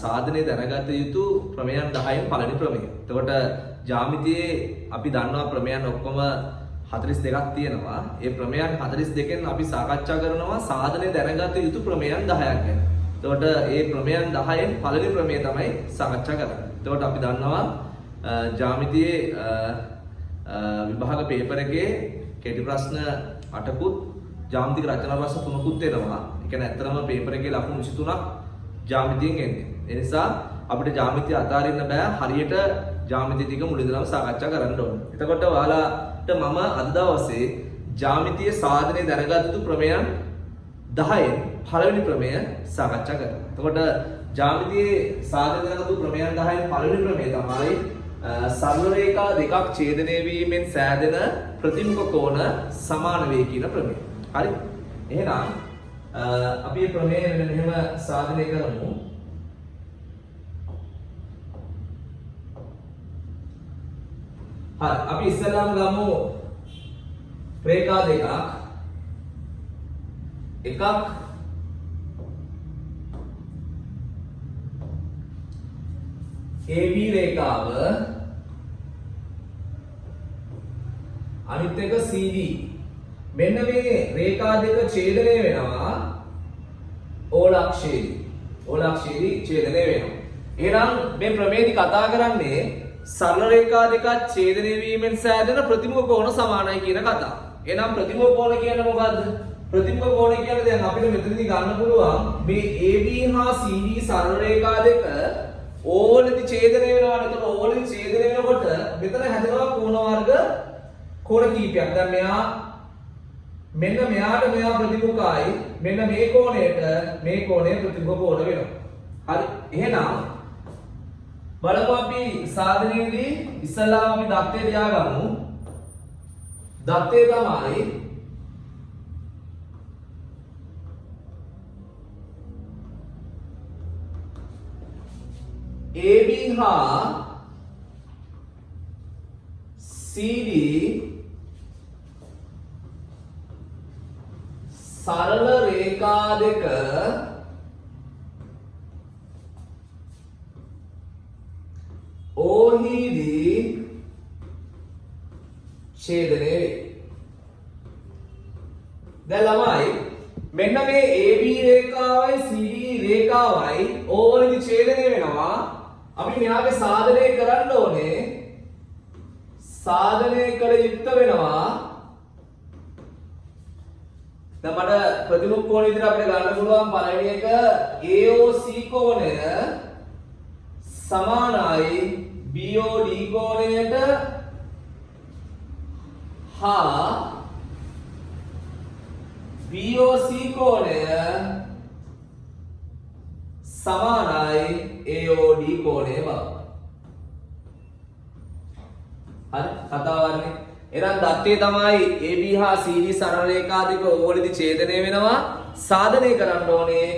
සාධනයේ දැනගත යුතු ප්‍රමේයන් 10න් පළවෙනි ප්‍රමේය. එතකොට ජ්‍යාමිතියේ අපි දන්නවා ප්‍රමේයන් ඔක්කොම 42ක් තියෙනවා. ඒ ප්‍රමේයන් 42න් අපි සාකච්ඡා කරනවා සාධනයේ දැනගත යුතු ප්‍රමේයන් 10ක් ගැන. එතකොට මේ ප්‍රමේයන් 10න් පළවෙනි ප්‍රමේය තමයි සාකච්ඡා කරන්නේ. එතකොට අපි දන්නවා ජ්‍යාමිතියේ විභාග පේපර් එකේ කෙටි ප්‍රශ්න 8කුත් ජ්‍යාමිතික රචනා ප්‍රශ්න 3කුත් එනවා. ඒ කියන්නේ ඇත්තටම පේපර් එකේ ලකුණු 23ක් ජ්‍යාමිතියෙන් එන්නේ. ඒ නිසා අපිට ජ්‍යාමිතිය අතාරින්න බෑ. හරියට ජ්‍යාමිතිය ටික මුලින්දලම සාකච්ඡා කරන්න ඕනේ. එතකොට ඔයාලට මම අද දවසේ ජ්‍යාමිතියේ සාධනයේ දැනගත යුතු ප්‍රමේයන් 10න් පළවෙනි ප්‍රමේය සාකච්ඡා කරනවා. එතකොට ජ්‍යාමිතියේ සාධනයේ දැනගත යුතු ප්‍රමේයන් 10න් පළවෙනි ප්‍රමේය තමයි සරල රේඛා දෙකක් ඡේදනය වීමෙන් සෑදෙන ප්‍රතිමුඛ කෝණ සමාන වේ කියන ප්‍රමේය. හරි? එහෙනම් අපි මේ ප්‍රමේය මෙන්න මෙහෙම සාධනය කරමු. හරි අපි ඉස්සෙල්ලාම ගමු රේඛා දෙකක්. එකක් AB රේඛාව අනිත් එක CD. මෙන්න මේ රේඛා දෙක ඡේදනය වෙනවා ඕලක්ෂයේදී ඡේදනය වෙනවා. එහෙනම් මේ ප්‍රමේයදී කතා කරන්නේ සරල රේඛා දෙකක් ඡේදනය වීමෙන් සෑදෙන ප්‍රතිමුඛ කෝණ සමානයි කියන කතාව. එහෙනම් ප්‍රතිමුඛ කෝණ කියන්නේ මොකද්ද? ප්‍රතිමුඛ කෝණ කියන්නේ දැන් අපිට මෙතනදී ගන්න පුළුවන් මේ AB හා CD සරල රේඛා දෙක ඕවලදී ඡේදනය වෙනවා. එතකොට ඕවලදී ඡේදනය වෙනකොට මෙතන හැදෙනවා කෝණ කීපයක්. දැන් මෙන්න මෙයාට මෙයා ප්‍රතිමුඛයි. මෙන්න මේ කෝණයට මේ කෝණය ප්‍රතිමුඛ කෝණ වෙනවා. හරි. එහෙනම් බලමු අපි සාධනයේදී ඉස්සල්ලාම අපි දත්තය ලියාගමු. දත්තය තමයි AB හා CD සරල රේඛා දෙක ඕහිදී ඡේදනය වේ. දැන් ළමයි මෙන්න මේ AB රේඛාවයි CD රේඛාවයි ඕවලදී ඡේදනය වෙනවා. අපි මෙයාගේ සාධනය කරන්න ඕනේ. සාධනය කළ යුක්ත වෙනවා. දැන් මට ප්‍රතිමුඛ කෝණ විදිහට අපිට ගන්න පුළුවන් පළවෙනි එක AOC කෝණය සමානයි BOD කෝණයට හා BOC කෝණය සමානයි AOD කෝණය බව. හරි කතාව වරනේ. එහෙනම් දත්තේ තමයි AB හා CD සරල රේඛා දෙක ඕවලදී ඡේදනය වෙනවා. සාධනය කරන්න ඕනේ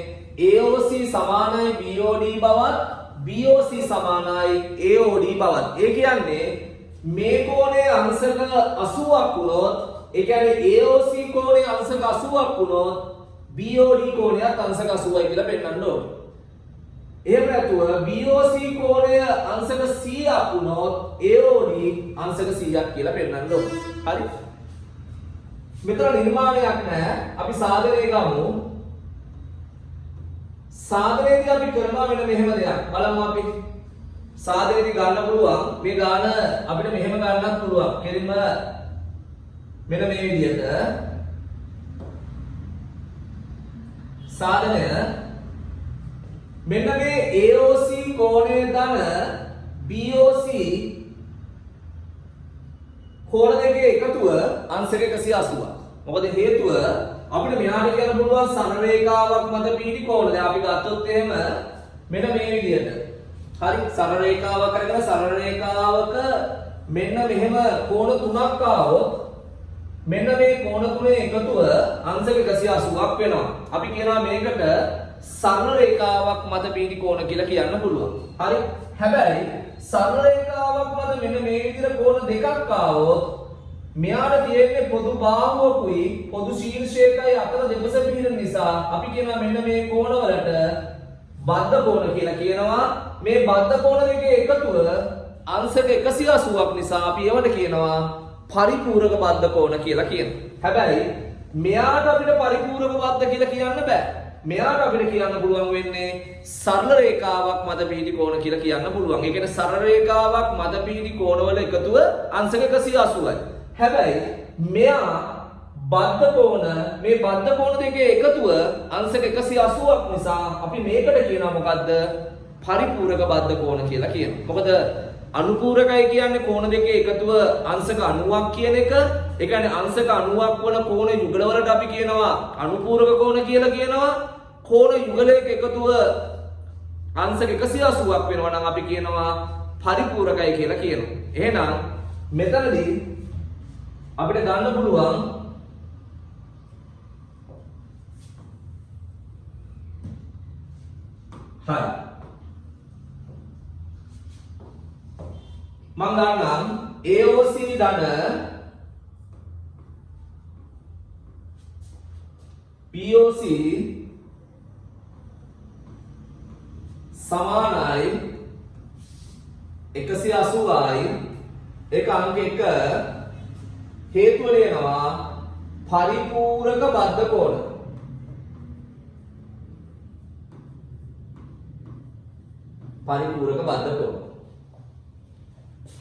AOC සමානයි BOD බවත් BOC සමානයි AOD බවත්. ඒ කියන්නේ මේ කෝණයේ අංශක 80ක් වුණොත් ඒ කියන්නේ AOC කෝණයේ අංශක 80ක් වුණොත් BOD කෝණයත් අංශක 80යි කියලා පෙන්නන්න ඕනේ. එහෙම නැතුව BOC කෝණය අංශක 100ක් වුණොත් AOD අංශක 100ක් කියලා පෙන්නන්න ඕනේ. හරි? මෙතන නිර්මාණයක් නැහැ. අපි සාධනය ගමු. සාධනයේදී අපි කරනවා මෙන්න මෙහෙම දෙයක්. බලමු අපි සාධනයේදී ගන්න පුළුවන් මේ ගාන අපිට මෙහෙම ගන්නත් පුළුවන්. කෙලින්ම මෙන්න මේ විදිහට සාධනය මෙන්න මේ AOC කෝණය ධන BOC කෝණ දෙකේ එකතුව අංශක 180ක්. මොකද හේතුව අපිට මෙහාට කියන්න පුළුවන් සරල රේඛාවක් මත පිහිටි කෝණ. දැන් අපි ගත්තොත් එහෙම මෙන්න මේ විදිහට. හරි සරල රේඛාවක් කරගෙන සරල රේඛාවක මෙන්න මෙහෙම කෝණ තුනක් ආවොත් මෙන්න මේ කෝණ තුනේ එකතුව අංශක 180ක් වෙනවා. අපි කියනවා මේකට සරල රේඛාවක් මත පිහිටි කෝණ කියලා කියන්න පුළුවන්. හරි? හැබැයි සරල රේඛාවක් මත මෙන්න මේ විදිහට කෝණ දෙකක් ආවොත් මෙයාට තියෙන්නේ පොදු බාහුවකුයි පොදු ශීර්ෂයකයි අතර දෙපස පිහිටන නිසා අපි කියනවා මෙන්න මේ කෝණවලට බද්ධ කෝණ කියලා කියනවා. මේ බද්ධ කෝණ දෙකේ එකතුව අංශක 180ක් නිසා අපි ඒවට කියනවා පරිපූරක බද්ධ කෝණ කියලා කියනවා. හැබැයි මෙයාට අපිට පරිපූරක බද්ධ කියලා කියන්න බෑ. මෙයාට අපිට කියන්න පුළුවන් වෙන්නේ සරල රේඛාවක් මත පිහිටි කෝණ කියලා කියන්න පුළුවන්. ඒ කියන්නේ සරල රේඛාවක් මත පිහිටි කෝණවල එකතුව අංශක 180යි. හැබැයි මෙයා බද්ධ කෝණ මේ බද්ධ කෝණ දෙකේ එකතුව අංශක 180ක් නිසා අපි මේකට කියනවා මොකද්ද? පරිපූරක බද්ධ කෝණ කියලා කියනවා. මොකද අනුපූරකයි කියන්නේ කෝණ දෙකේ එකතුව අංශක 90ක් කියන එක. ඒ කියන්නේ අංශක 90ක් වන කෝණ යුගලවලට අපි කියනවා අනුපූරක කෝණ කියලා කියනවා. කෝණ යුගලයක එකතුව අංශක 180ක් වෙනවා නම් අපි කියනවා පරිපූරකයි කියලා කියනවා. එහෙනම් මෙතනදී අපිට ගන්න පුළුවන් හරි මම ගන්නම් AOC ධන POC සමානයි 180යි ඒක අංක 1 හේතුව දෙනවා පරිපූරක බද්ධ කෝණ. පරිපූරක බද්ධ කෝණ.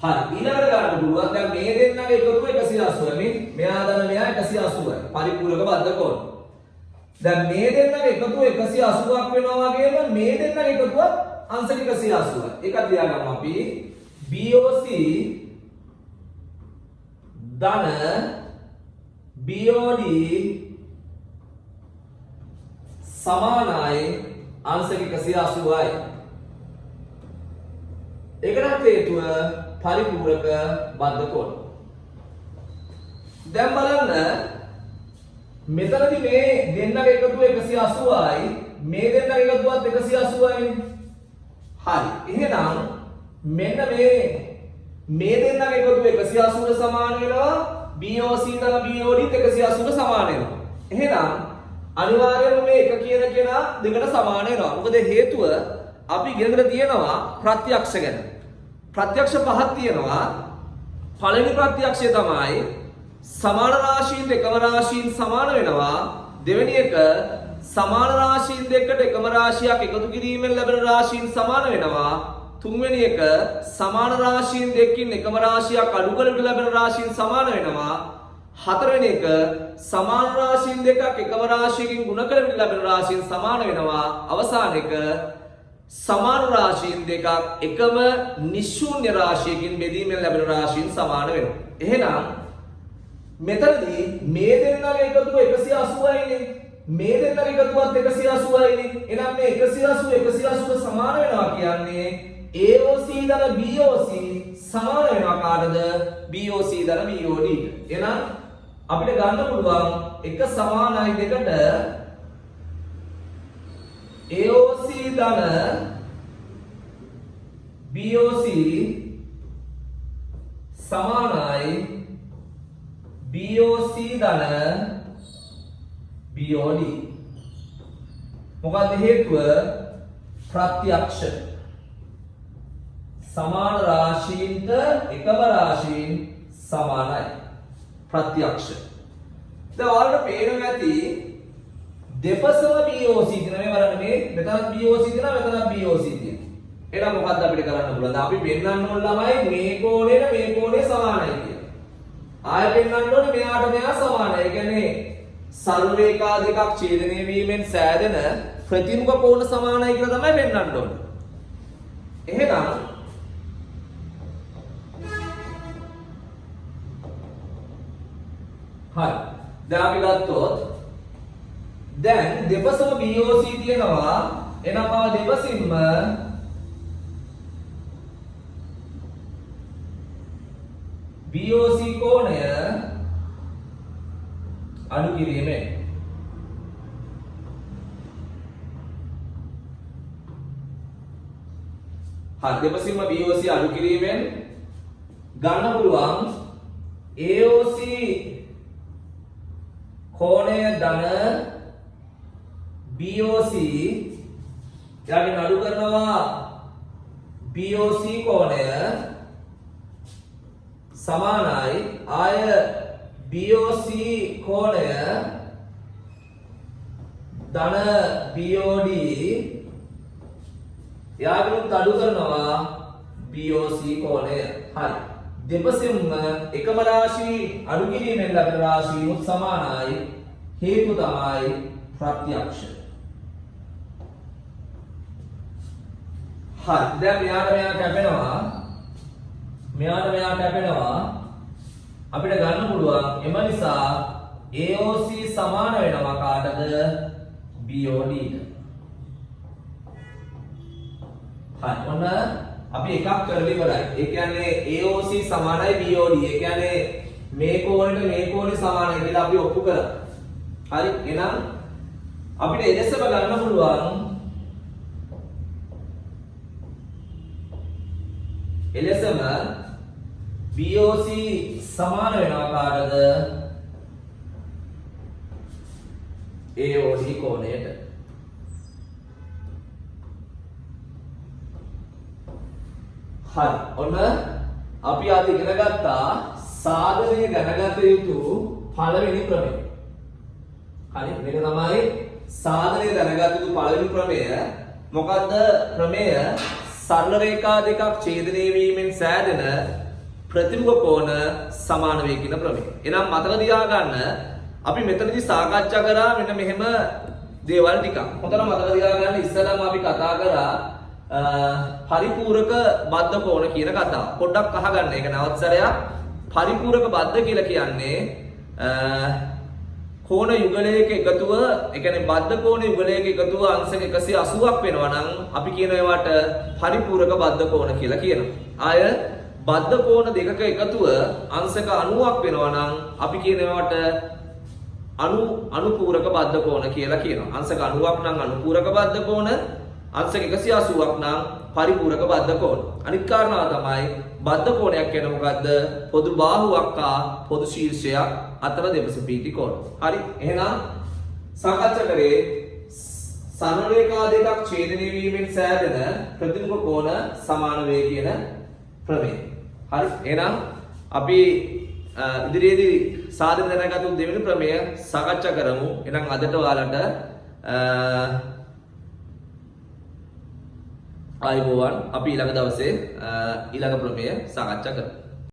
හරි ඊළඟට ගන්න පුළුවන් දැන් මේ දෙන්නගේ එකතුව 180යි. මෙයා දන මෙයා 180යි. පරිපූරක බද්ධ කෝණ. දැන් මේ දෙන්නගේ එකතුව 180ක් වෙනවා වගේම මේ දෙන්නගේ එකතුව අංශක 180යි. ඒක ලියාගමු අපි BOC ධන BOD සමානයි අංශක 180යි. ඒකට හේතුව පරිපූරක බද්ධ කෝණ. දැන් බලන්න මෙතනදී මේ දෙන්නගේ එකතුව 180යි මේ දෙන්නගේ එකතුවත් 180යි. හරි. එහෙනම් මෙන්න මේ දෙන්නගේ එකතුව 180ට සමාන වෙනවා. BOC තන BOD 180ට සමාන වෙනවා. එහෙනම් අනිවාර්යයෙන්ම මේ එක කියන කෙනා දෙකට සමාන වෙනවා. මොකද හේතුව අපි ඉගෙනගෙන තියෙනවා ප්‍රත්‍යක්ෂ ගැන. ප්‍රත්‍යක්ෂ පහක් තියෙනවා. පළවෙනි ප්‍රත්‍යක්ෂය තමයි සමාන රාශීන් දෙකම රාශීන් සමාන වෙනවා. දෙවෙනි එක සමාන රාශීන් දෙකට එකම රාශියක් එකතු කිරීමෙන් ලැබෙන රාශීන් සමාන වෙනවා. තුන්වෙනි එක සමාන රාශීන් දෙකකින් එකම රාශියක් අඩු කරලා ලැබෙන රාශීන් සමාන වෙනවා. හතරවෙනි එක සමාන රාශීන් දෙකක් එකම රාශියකින් ගුණ කරලා ලැබෙන රාශීන් සමාන වෙනවා. අවසාන එක සමාන රාශීන් දෙකක් එකම නිශූන්‍ය රාශියකින් බෙදීමෙන් ලැබෙන රාශීන් සමාන වෙනවා. එහෙනම් මෙතනදී මේ දෙන්නගේ එකතුව 180යිනේ. මේ දෙන්නගේ එකතුවත් 180යිනේ. එහෙනම් මේ 180 සමාන වෙනවා කියන්නේ AOC ධන BOC සමාන වෙනවා කාටද? BOC ධන BOD. එහෙනම් අපිට ගන්න පුළුවන් එක සමානයි දෙකට AOC ධන BOC සමානයි BOC ධන BOD. මොකද හේතුව? ප්‍රත්‍යක්ෂ සමාන රාශීන්ට එකම රාශීන් සමානයි. ප්‍රත්‍යක්ෂ. දැන් ඔයාලට පේනවා ඇති දෙපසම BOC තියෙනවා. මේ බලන්න මේ මෙතනත් BOC තියෙනවා මෙතනත් BOC තියෙනවා. එහෙනම් මොකද්ද අපිට කරන්න පුළුවන්? අපි පෙන්වන්න ඕන ළමයි මේ කෝණයට මේ කෝණය සමානයි කියලා. ආයෙ පෙන්වන්න ඕනේ මෙයාට මෙයා සමානයි. ඒ කියන්නේ සරල රේඛා දෙකක් ඡේදනය වීමෙන් සෑදෙන ප්‍රතිමුඛ කෝණ සමානයි කියලා තමයි පෙන්වන්න ඕනේ. එහෙනම් හරි. දැන් අපි ගත්තොත් දැන් දෙපසම BOC තියෙනවා. එහෙනම් මම දෙපසින්ම BOC කෝණය අඩු කිරීමෙන් දෙපසින්ම BOC අඩු කිරීමෙන් ගන්න පුළුවන් AOC කෝණය ධන BOC එයාගෙන් අඩු කරනවා BOC කෝණය සමානයි ආය BOC කෝණය ධන BOD එයාගෙන් අඩු කරනවා BOC කෝණය. හරි. දෙපසින්ම එකම රාශී අඩු කිරීමෙන් ලැබෙන රාශියුත් සමානයි. හේතු තමයි ප්‍රත්‍යක්ෂ. හරි. දැන් මෙයා කැපෙනවා. අපිට ගන්න පුළුවන් එම නිසා AOC සමාන වෙනවා කාටද? BOD ට. හරි. ඔන්න අපි එකක් කරලා ඉවරයි. ඒ කියන්නේ AOC සමානයි BOD. ඒ කියන්නේ මේ කෝණයට මේ කෝණය සමානයි කියලා අපි ඔප්පු කරා. හරි. එහෙනම් අපිට එලෙසම ගන්න පුළුවන් එලෙසම BOC සමාන වෙනවා කාටද? AOD කෝණයට. හරි. ඔන්න අපි අද ඉගෙන ගත්තා සාධනය දැනගත යුතු පළවෙනි ප්‍රමේය. හරි. මේක තමයි සාධනය දැනගත යුතු පළවෙනි ප්‍රමේය. මොකද්ද ප්‍රමේය? සරල රේඛා දෙකක් ඡේදනය වීමෙන් සෑදෙන ප්‍රතිමුඛ කෝණ සමාන වේ කියන ප්‍රමේය. එහෙනම් මතක තියාගන්න අපි මෙතනදී සාකච්ඡා කරා මෙන්න මෙහෙම දේවල් ටිකක්. හොඳට මතක තියාගන්න ඉස්සෙල්ලාම අපි කතා කරා පරිපූරක බද්ධ කෝණ කියන කතාව. පොඩ්ඩක් අහගන්න. ඒක නැවත සැරයක්. පරිපූරක බද්ධ කියලා කියන්නේ කෝණ යුගලයක එකතුව, ඒ කියන්නේ බද්ධ කෝණ යුගලයක එකතුව අංශක 180ක් වෙනවා නම් අපි කියන ඒවාට පරිපූරක බද්ධ කෝණ කියලා කියනවා. ආය බද්ධ කෝණ දෙකක එකතුව අංශක 90ක් වෙනවා නම් අපි කියන ඒවාට අනුපූරක බද්ධ කෝණ කියලා කියනවා. අංශක 90ක් නම් අනුපූරක බද්ධ කෝණ, අංශක 180ක් නම් පරිපූරක බද්ධ කෝණ. අනිත් කාරණාව තමයි බද්ධ කෝණයක් කියන්නේ මොකද්ද? පොදු බාහුවක් හා පොදු ශීර්ෂයක් අතර දෙපස පීටි කෝණ. හරි. එහෙනම් සාකච්ඡා කරේ සරල රේඛා දෙකක් ඡේදනය වීමෙන් සෑදෙන ප්‍රතිමුඛ කෝණ සමාන වේ කියන ප්‍රමේය. හරි. එහෙනම් අපි ඉදිරියේදී සාධන දැනගතු දෙවෙනි ප්‍රමේය සාකච්ඡා කරමු. එහෙනම් අදට ඔයාලට ආයුබෝවන්. අපි ඊළඟ දවසේ ඊළඟ ප්‍රමේය සාකච්ඡා කරමු.